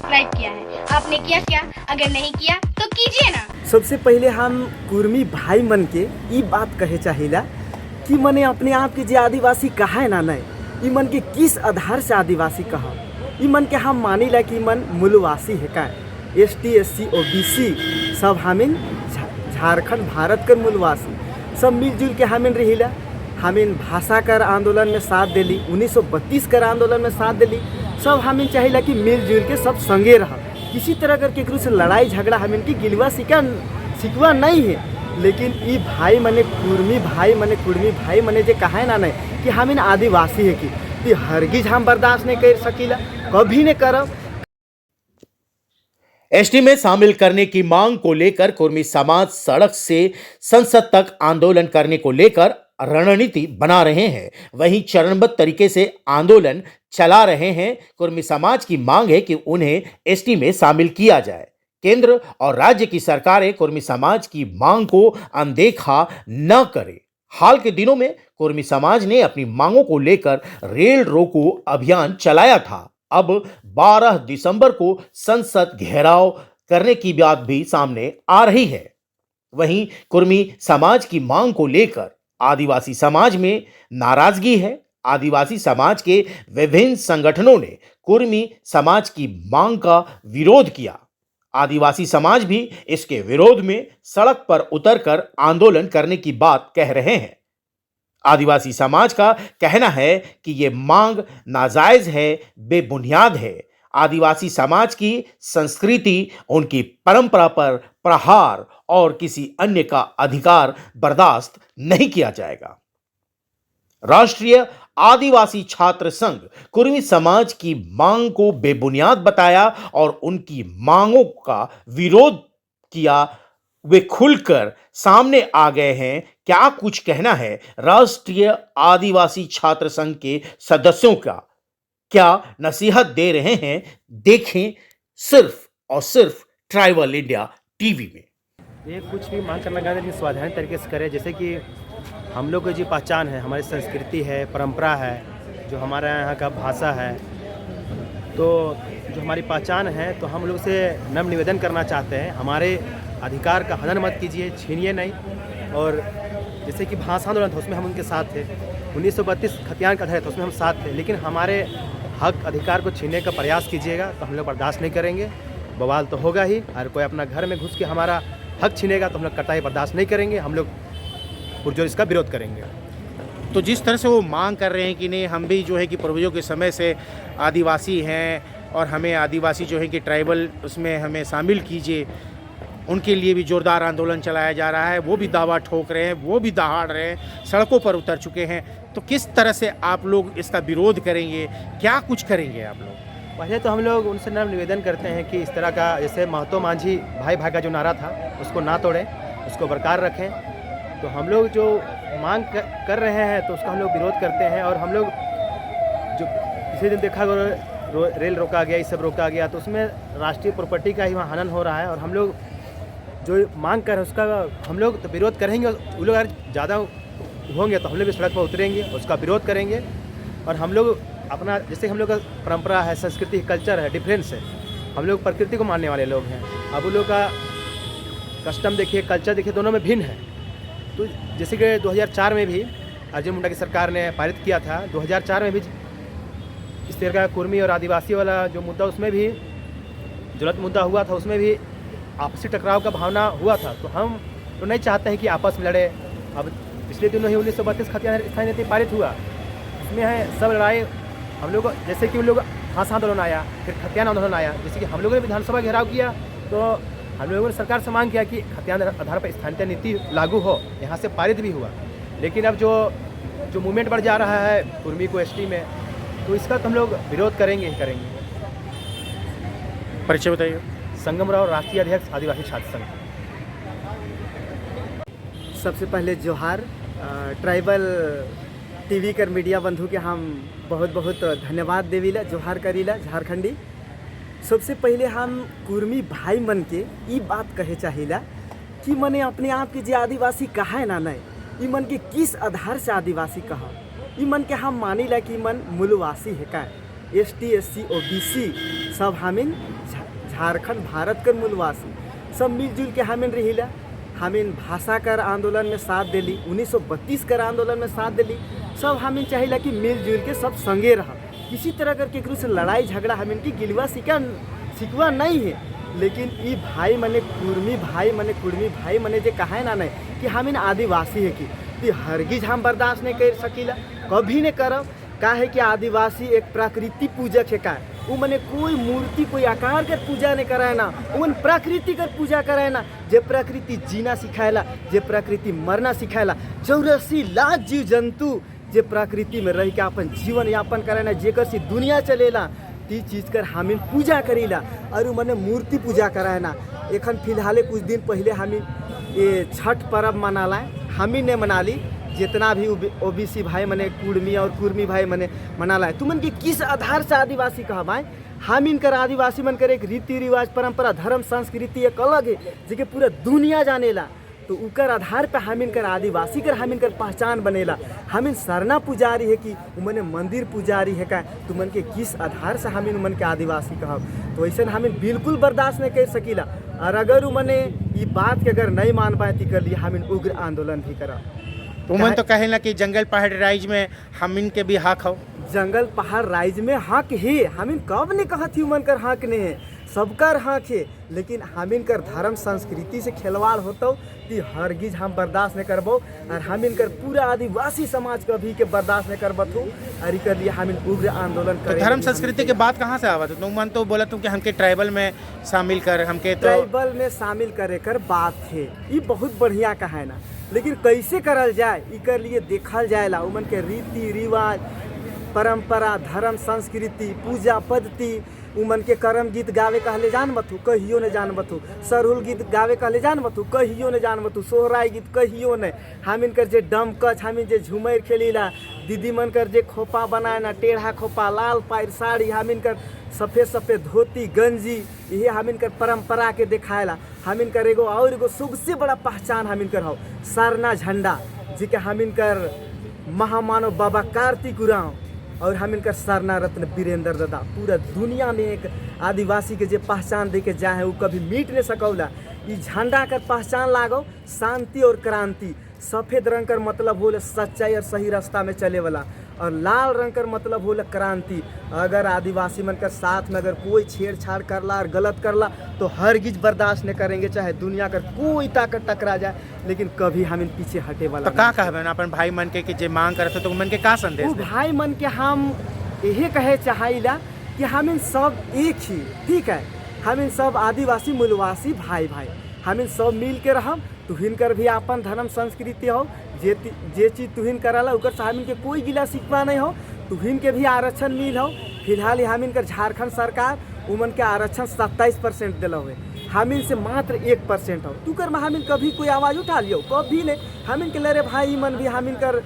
Subscribe किया है। आपने किया क्या? अगर नहीं किया तो कीजिए ना। सबसे पहले हम कुर्मी भाई मन के ई बात कहे चाहिला कि मने अपने आप के जे आदिवासी कहा है ना नहीं, ई मन के किस आधार से आदिवासी कहा। ई मन के हम मानीला कि मन मूलवासी है का, ST SC OBC सब हमिन झारखंड भारत कर मूलवासी सब मिलजुल के हमिन रहिला। हमिन भाषा कर आंदोलन में साथ दिली, 1932 कर आंदोलन में साथ दिली। सब हमिन चाहिला कि मिलजुल के सब संगे रह। किसी तरह कर केकरो से लड़ाई झगड़ा हमिन की गिलवा सिकवा नहीं है। लेकिन ई भाई मने कुर्मी भाई मने कुर्मी भाई मने जे कहा है ना नहीं कि हमिन आदिवासी है कि हरगिज हम बर्दाश्त नहीं कर सकीला, कभी नहीं करब। एसटी में शामिल करने की मांग को लेकर कुर्मी समाज सड़क से संसद तक आंदोलन करने को लेकर रणनीति बना रहे हैं। वहीं चरणबद्ध तरीके से आंदोलन चला रहे हैं। कुर्मी समाज की मांग है कि उन्हें एसटी में शामिल किया जाए। केंद्र और राज्य की सरकारें कुर्मी समाज की मांग को अनदेखा न करें। हाल के दिनों में कुर्मी समाज ने अपनी मांगों को लेकर रेल रोको अभियान चलाया था। अब 12 दिसंबर को संसद घेराव करने की बात भी सामने आ रही है। वहीं कुर्मी समाज की मांग को लेकर आदिवासी समाज में नाराजगी है। आदिवासी समाज के विभिन्न संगठनों ने कुर्मी समाज की मांग का विरोध किया। आदिवासी समाज भी इसके विरोध में सड़क पर उतरकर आंदोलन करने की बात कह रहे हैं। आदिवासी समाज का कहना है कि ये मांग नाजायज है, बेबुनियाद है। आदिवासी समाज की संस्कृति, उनकी परंपरा पर प्रहार और किसी अन्य का अधिकार बर्दाश्त नहीं किया जाएगा। राष्ट्रीय आदिवासी छात्र संघ कुर्मी समाज की मांग को बेबुनियाद बताया और उनकी मांगों का विरोध किया। वे खुलकर सामने आ गए हैं। क्या कुछ कहना है राष्ट्रीय आदिवासी छात्र संघ के सदस्यों का, क्या नसीहत दे रहे हैं, देखें सिर्फ और सिर्फ ट्राइबल इंडिया टीवी में। ये कुछ भी मांग करना चाहते हैं लेकिन स्वाधारण तरीके से करें। जैसे कि हम लोग की जो पहचान है, हमारी संस्कृति है, परंपरा है, जो हमारे यहाँ का भाषा है, तो जो हमारी पहचान है, तो हम लोग से नम्र निवेदन करना चाहते हैं, हमारे अधिकार का हनन मत कीजिए, छीनिए नहीं। और जैसे कि भाषा आंदोलन था उसमें हम उनके साथ थे, 1932 खतियान का था उसमें हम साथ थे, लेकिन हमारे हक अधिकार को छीनने का प्रयास कीजिएगा तो हम लोग बर्दाश्त नहीं करेंगे। बवाल तो होगा ही। अगर कोई अपना घर में घुस के हमारा हक छीनेगा तो हम लोग कतई बर्दाश्त नहीं करेंगे। हम लोग पुरजोर इसका विरोध करेंगे। तो जिस तरह से वो मांग कर रहे हैं कि नहीं, हम भी जो है कि पूर्वजों के समय से आदिवासी हैं और हमें आदिवासी जो है कि ट्राइबल उसमें हमें शामिल कीजिए, उनके लिए भी जोरदार आंदोलन चलाया जा रहा है। वो भी दावा ठोक रहे हैं, वो भी दहाड़ रहे हैं, सड़कों पर उतर चुके हैं। तो किस तरह से आप लोग इसका विरोध करेंगे, क्या कुछ करेंगे आप लोग? पहले तो हम लोग उनसे नम्र निवेदन करते हैं कि इस तरह का, जैसे महतो मांझी भाई भाई का जो नारा था उसको ना तोड़ें, उसको बरकरार रखें। तो हम लोग जो मांग कर रहे हैं तो उसका हम लोग विरोध करते हैं। और हम लोग जो पिछले दिन देखा रेल रोका गया, ये सब रोका गया, तो उसमें राष्ट्रीय प्रॉपर्टी का ही वहाँ हनन हो रहा है। और हम लोग जो मांग कर उसका हम लोग तो विरोध करेंगे। वो लोग अगर ज़्यादा होंगे तो हम लोग भी सड़क पर उतरेंगे, उसका विरोध करेंगे। और हम लोग अपना, जैसे हम लोग का परंपरा है, संस्कृति, कल्चर है, डिफरेंस है, हम लोग प्रकृति को मानने वाले लोग हैं। अब उन लोग का कस्टम देखिए, कल्चर देखिए, दोनों में भिन्न है। तो जैसे कि 2004 में भी अर्जुन मुंडा की सरकार ने पारित किया था, 2004 में भी इस तरह का कुर्मी और आदिवासी वाला जो मुद्दा, उसमें भी ज्वलंत मुद्दा हुआ था, उसमें भी आपसी टकराव का भावना हुआ था। तो हम तो नहीं चाहते हैं कि आपस में लड़े। अब पिछले दिनों ही 1932 खतियान स्थायी नीति पारित हुआ, उसमें है सब लड़ाई हम लोग, जैसे कि उन लोग भाषा आंदोलन आया, फिर खतियान आंदोलन आया। जैसे कि हम लोगों ने विधानसभा घेराव किया तो हम लोगों ने सरकार से मांग किया कि खतियान आधार पर स्थानीय नीति लागू हो, यहाँ से पारित भी हुआ। लेकिन अब जो मूवमेंट बढ़ जा रहा है कुर्मी को एसटी में, तो इसका तो हम लोग विरोध करेंगे ही करेंगे। परिचय बताइए। संगम राव, राष्ट्रीय अध्यक्ष, आदिवासी छात्र संघ। सबसे पहले जोहार। ट्राइबल टीवी कर मीडिया बंधु के हम बहुत बहुत धन्यवाद देविला, जोहार करीला झारखंडी। सबसे पहले हम कुर्मी भाई मन के ई बात कहे चाहिला कि मने अपने आप के जे आदिवासी कहा है ना नहीं, ई मन के किस आधार से आदिवासी कहा। ई मन के हम मानीला कि मन मूलवासी है का, ST SC OBC सब हमिन झारखंड भारत कर मूलवासी सब मिलजुल के हमें रहिला। हमें भाषा कर आंदोलन में साथ दिली, 1932 कर आंदोलन में साथ दिली। सब हमें चाहिए कि मिलजुल के सब संगे रह, किसी तरह कर केकरो से लड़ाई झगड़ा हमें की गिलवा सिकवा नहीं है। लेकिन ई भाई मने कुर्मी भाई मने कुर्मी भाई मने जे कहा है ना नहीं कि हमें आदिवासी है कि हरगिज हम बर्दाश्त नहीं कर सकीला, कभी नहीं करब। का है कि आदिवासी एक प्रकृति पूजक है। का वो मने कोई मूर्ति कोई आकार कर पूजा नहीं कराए ना, उन प्रकृति कर पूजा कराए ना। जे प्रकृति जीना सिखाएला, जे प्रकृति मरना सिखाएला, 84 लाख जीव जंतु जे प्रकृति में रह के अपन जीवन यापन करे ना, जेकर से दुनिया चलेला, ती चीज कर हमें पूजा करीला। और मने मूर्ति पूजा कराए ना। एखन फिलहाल कुछ दिन पहले हमें ये छठ पर्व मनाला, हमें ने मना ली। जितना भी ओबीसी भाई मने कुर्मी और कुर्मी भाई मने मनाला है। तुमन के किस आधार से आदिवासी कहा भाई? हम इनकर आदिवासी मन कर एक रीति रिवाज परंपरा धर्म संस्कृति एक अलग है जेके पूरा दुनिया जानेला। तो उकर आधार पे हम इनकर आदिवासी कर हम इनकर पहचान बनेला। हम इन सरना पुजारी है कि उमने मंदिर पुजारी है का, तुमन के किस आधार से हम उमन के आदिवासी कहब? तो ऐसा हम बिल्कुल बर्दाश्त नहीं कर सकीला। और अगर उमने ये बात के अगर नहीं मान पाए तो कर लिए हम उग्र आंदोलन भी करा। उमन तो कहे ना कि जंगल पहाड़ राइज में हम इनके भी हक हो। जंगल पहाड़ राइज में हक है, हम कब ने कहा थी उमन कर हक नहीं है, सबकर हक है। लेकिन हम इनकर धर्म संस्कृति से खिलवाड़ होता कि हरगिज हम बर्दाश्त नहीं करबो। और हम इनकर पूरा आदिवासी समाज का भी के बर्दाश्त नहीं करबो। और कर लिए हम उग्र आंदोलन तो धर्म संस्कृति के बात कहाँ से आवा? तुम मन तो बोला तुम कि हमके ट्राइबल में शामिल कर, हमके तो ट्राइबल में शामिल करे कर बात है, ये बहुत बढ़िया कहा है ना। लेकिन कैसे करल जाए इकर लिए देखल जाएला उमन के रीति रिवाज परंपरा धर्म संस्कृति पूजा पद्धति। उमन के करम गीत गावे कहले जान बतू कहियो ने जान बतू, सरहुल गीत गावे कहले जान बतू कहियो ने जान बतू, सोहराई गीत कहियो ने। हम इनकर जे डमकच हम जे झुमर खेलीला, दीदी मन कर जे खोपा बनाए ना, टेढ़ा खोपा लाल पायर साड़ी, हम इनकर सफ़ेद सफ़ेद धोती गंजी, ये हम इनकर परंपरा के दिखाएला। हम इनकर एगो और एगो सबसे बड़ा पहचान हम इनकर हो सरना झंडा, जी के हम इनकर महामानव बाबा कार्तिक उरांव और हम इनकर सरना रत्न वीरेंद्र दादा। पूरा दुनिया में एक आदिवासी के जे पहचान दे के जाए है वो कभी मिट नहीं सकौला। ये झंडा कर पहचान लागो शांति और क्रांति। सफ़ेद रंग कर मतलब हो सच्चाई और सही रास्ता में चले वाला, और लाल रंग कर मतलब हो क्रांति। अगर आदिवासी मन कर साथ में अगर कोई छेड़छाड़ करला और गलत करला तो हरगिज बर्दाश्त नहीं करेंगे, चाहे दुनिया कर कोई ताकत टकरा जाए। लेकिन कभी हम इन पीछे हटे वाला तो का कहबे अपन भाई मन के कि जे मांग करत तो मन के का संदेश वो भाई मन के हम यही कहे चाहिला कि हम इन सब एक ही, ठीक है, हम इन सब आदिवासी मूलवासी भाई भाई हम इन सब मिल के रहम। तुहिन कर भी अपन धर्म संस्कृति हो, जे चीज़ तुहिन कराला उकर से हम इनके कोई गिला सिकवा नहीं हो। तुहिन के भी आरक्षण मिल हो। फिलहाल हम इनकर झारखंड सरकार उमन के आरक्षण 27% दिला हुए, हम इनसे मात्र 1% हो। तुकर में हम इन कभी कोई आवाज़ उठा लियो कभी नहीं। हम इनके लरे भाई मन भी हम इनकर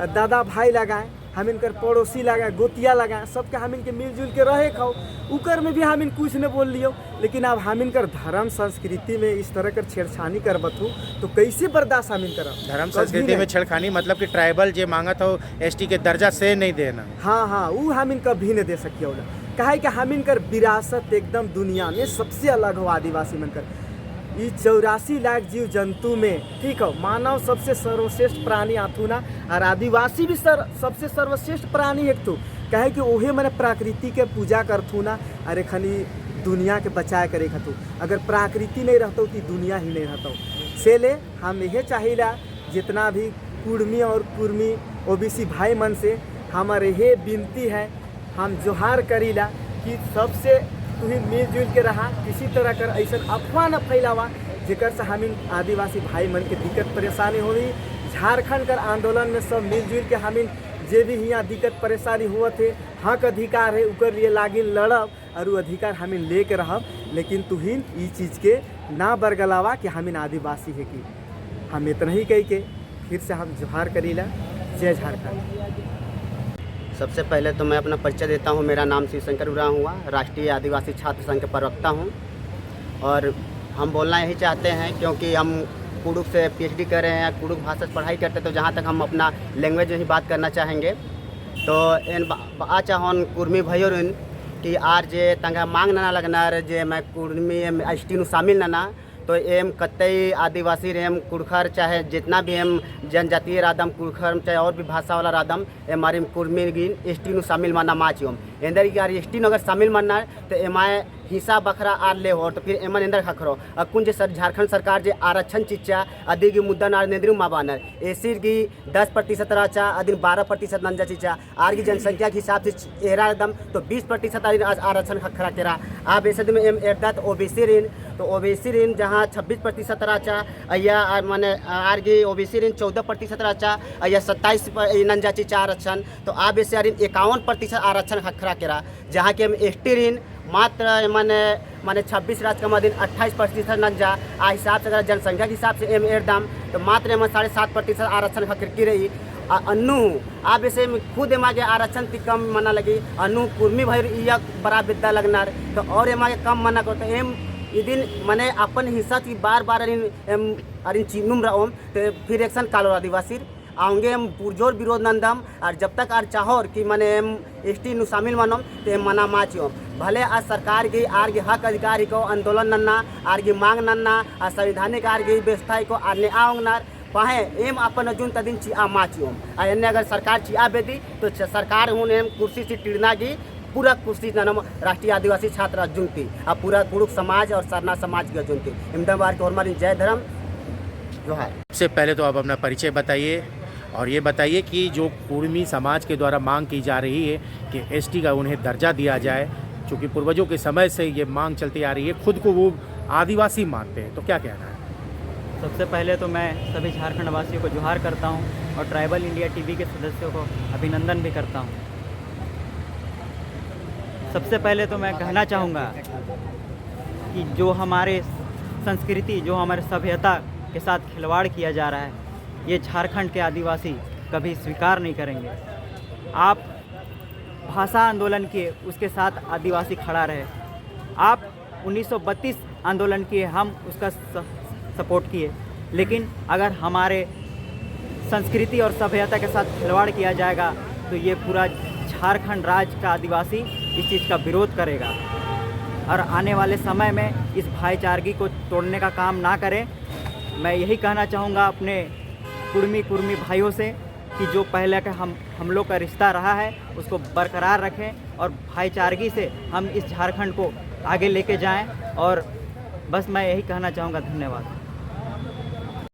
दादा भाई लगाए, हम इनकर पड़ोसी लगाए, गोतिया लगाए, सबके हम इनके मिलजुल के रहे खाओ। उकर में भी हम इन कुछ नहीं बोल लियो। लेकिन अब हम इनकर धर्म संस्कृति में इस तरह कर छेड़छानी करबत हो तो कैसे बर्दाश्त हम इन करब? धर्म संस्कृति में छेड़खानी मतलब कि ट्राइबल जे मांगत हो एसटी के दर्जा से नहीं देना। हाँ वो हम इनका भी नहीं दे सकिए। कहे कि हम इनकर विरासत एकदम दुनिया में सबसे अलग हो आदिवासी मनकर। ये 84 लाख जीव जंतु में, ठीक हो, मानव सबसे सर्वश्रेष्ठ प्राणी आथुना और आदिवासी भी सबसे सर्वश्रेष्ठ प्राणी एक तो कहे कि ओहे मैंने प्रकृति के पूजा करथू ना। अरे खनी दुनिया के बचाए करे खतु, अगर प्रकृति नहीं रहता तो दुनिया ही नहीं रहता। से ले हम यह चाहिला जितना भी कुर्मी और कुर्मी ओबीसी भाई मन से हमारे ये विनती है, हम जोहार करीला कि सबसे तुही मिलजुल के रहा, किसी तरह कर ऐसा अफवाह न फैलावा जेकर से हम आदिवासी भाई मन के दिक्कत परेशानी होगी। झारखंड कर आंदोलन में सब मिलजुल के हम जे भी यहाँ दिक्कत परेशानी हुआ थे, हक अधिकार है उकर लिए लागी लड़ब और वो अधिकार हमें ले के रहब। लेकिन तुहिन ये चीज़ के ना बरगलावा कि हमें आदिवासी है कि हम इतना ही कही के फिर से हम जोहार करीला। जय झारखंड। सबसे पहले तो मैं अपना परिचय देता हूँ। मेरा नाम शिवशंकर उरांव हुआ, राष्ट्रीय आदिवासी छात्र संघ के प्रवक्ता हूँ। और हम बोलना यही चाहते हैं क्योंकि हम कुडुक से पीएचडी कर रहे हैं, कुडुक भाषा से पढ़ाई करते हैं, तो जहाँ तक हम अपना लैंग्वेज में ही बात करना चाहेंगे। तो इन चाहन कुर्मी भाई और कि आर जे तंगा मांग ना लगनार जे मैं कुर्मी एसटी नु शामिल ना तो एम कतई आदिवासी रेम कुड़खर चाहे जितना भी एम जनजातीय रादम कुड़खर चाहे और भी भाषा वाला रादम एमारे कुर्मी गिन एसटी नु शामिल माना माचियम इंदर यार एसटी नु अगर शामिल मानना तो एमाए हिस्सा बखरा आर ले हो तो फिर एमन इंदर खखरो अकुन जे सर झारखंड सरकार जे आरक्षण चिच्चा अदी की मुद्दा नार नेद्रु माबानर एसी की 10% राचा अदिन 12% नंजा चिच्चा आर की जनसंख्या के हिसाब से एरा एकदम तो 20% आरक्षण खखरा केरा आप ऐसे में एम एरदात ओबीसी ऋण तो ओबीसी ऋण जहाँ 26% राचा या माने आर की ओबीसी ऋण 14% राचा या 27 नंजा चिच्चा आरक्षण तो आप ऐसे ऋण 51% आरक्षण खखरा केरा जहाँ के एसटी ऋण मात्र माने 26 राज्य का मदिन 28% नंजा आ हिसाब से अगर जनसंख्या के हिसाब से एम एर दाम तो मात्र 7.5% आरक्षण खरकी रही अन्नू आप ऐसे खुद एम आगे आरक्षण की कम मना लगी अन्नू कुर्मी भैर या बड़ा विद्या लगना तो और एम आगे कम मना को तो एम दिन मने अपन हिस्सा की बार बार अरिन चिन्नुम रहोम तो फिर एक्शन कालो आदिवासी आऊँगे हम पुरजोर विरोध नंदम और जब तक आर चाहोर कि मने एम एसटी नु शामिल मनम तो मना माचियो भले आज सरकार की आर की हक अधिकारी को आंदोलन नन्ना आर की मांग नन्ना और संवैधानिक आर की व्यवस्था को आने आऊंगनार पाहे एम अपन अजुन तदिन चिया माचियो और इन्हें अगर सरकार चिया बेदी तो सरकार हूँ एम कुर्सी से टिड़ना की पूरा कुर्सी नम राष्ट्रीय आदिवासी छात्र जुनती और पूरा कुड़ुक समाज और सरना समाज की जुनती इमदाबाद के और जय धर्म जोहार। सबसे पहले तो आप अपना परिचय बताइए और ये बताइए कि जो कुर्मी समाज के द्वारा मांग की जा रही है कि एसटी का उन्हें दर्जा दिया जाए, चूँकि पूर्वजों के समय से ये मांग चलती आ रही है, खुद को वो आदिवासी मानते हैं, तो क्या कहना है? सबसे पहले तो मैं सभी झारखंड वासियों को जोहार करता हूं और ट्राइबल इंडिया टीवी के सदस्यों को अभिनंदन भी करता हूं। सबसे पहले तो मैं कहना चाहूँगा कि जो हमारे संस्कृति, जो हमारे सभ्यता के साथ खिलवाड़ किया जा रहा है, ये झारखंड के आदिवासी कभी स्वीकार नहीं करेंगे। आप भाषा आंदोलन किए, उसके साथ आदिवासी खड़ा रहे। आप 1932 आंदोलन किए, हम उसका सपोर्ट किए, लेकिन अगर हमारे संस्कृति और सभ्यता के साथ खिलवाड़ किया जाएगा तो ये पूरा झारखंड राज्य का आदिवासी इस चीज़ का विरोध करेगा और आने वाले समय में इस भाईचारगी को तोड़ने का काम ना करें। मैं यही कहना चाहूँगा अपने कुर्मी भाइयों से कि जो पहले का हम लोग का रिश्ता रहा है उसको बरकरार रखें और भाईचारगी से हम इस झारखंड को आगे लेके जाएं। और बस मैं यही कहना चाहूँगा। धन्यवाद।